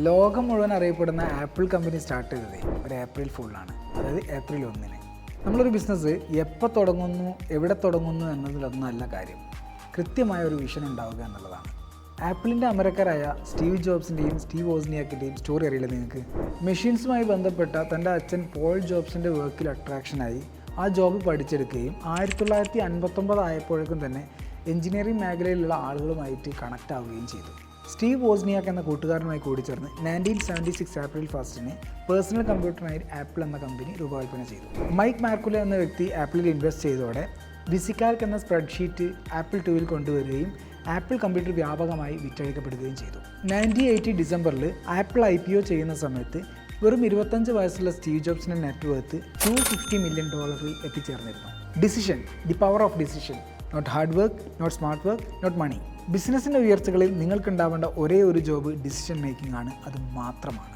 ലോകം മുഴുവൻ അറിയപ്പെടുന്ന ആപ്പിൾ കമ്പനി സ്റ്റാർട്ട് ചെയ്തത് ഒരു ഏപ്രിൽ ഫുള്ളാണ്, അതായത് ഏപ്രിൽ 1-ന്. നമ്മളൊരു ബിസിനസ് എപ്പോൾ തുടങ്ങുന്നു, എവിടെ തുടങ്ങുന്നു എന്നതിലൊന്നല്ല കാര്യം, കൃത്യമായ ഒരു വിഷൻ ഉണ്ടാവുക എന്നുള്ളതാണ്. ആപ്പിളിൻ്റെ അമരക്കാരായ സ്റ്റീവ് ജോബ്സിൻ്റെയും സ്റ്റീവ് വോസ്നിയാക്കിൻ്റെയും സ്റ്റോറി അറിയില്ല നിങ്ങൾക്ക്? മെഷീൻസുമായി ബന്ധപ്പെട്ട തൻ്റെ അച്ഛൻ പോൾ ജോബ്സിൻ്റെ വർക്കിൽ അട്രാക്ഷനായി ആ ജോബ് പഠിച്ചെടുക്കുകയും 1959 ആയപ്പോഴേക്കും തന്നെ എഞ്ചിനീയറിംഗ് മേഖലയിലുള്ള ആളുകളുമായിട്ട് കണക്റ്റ് ആവുകയും ചെയ്തു. സ്റ്റീവ് വോസ്നിയാക്ക് എന്ന കൂട്ടുകാരനുമായി കൂടിച്ചേർന്ന് 1976 ഏപ്രിൽ 1-ന് പേഴ്സണൽ കമ്പ്യൂട്ടറിനായി ആപ്പിൾ എന്ന കമ്പനി രൂപകൽപ്പന ചെയ്തു. മൈക്ക് മാർക്കുല എന്ന വ്യക്തി ആപ്പിളിൽ ഇൻവെസ്റ്റ് ചെയ്തതോടെ വിസിക്കാൽക്ക് എന്ന സ്പ്രെഡ്ഷീറ്റ് ആപ്പിൾ 2-ൽ കൊണ്ടുവരികയും ആപ്പിൾ കമ്പ്യൂട്ടർ വ്യാപകമായി വിറ്റഴിക്കപ്പെടുകയും ചെയ്തു. 1980 ഡിസംബറിൽ ആപ്പിൾ IPO ചെയ്യുന്ന സമയത്ത് വെറും 25 വയസ്സുള്ള സ്റ്റീവ് ജോബ്സിൻ്റെ നെറ്റ്വർത്ത് $250 മില്യൺ എത്തിച്ചേർന്നിരുന്നു. Decision, the power of decision. Not hard work, not smart work, not money. ബിസിനസ്സിൻ്റെ ഉയർച്ചകളിൽ നിങ്ങൾക്കുണ്ടാവേണ്ട ഒരേ ഒരു ജോബ് ഡിസിഷൻ മേക്കിംഗ് ആണ്, അത് മാത്രമാണ്.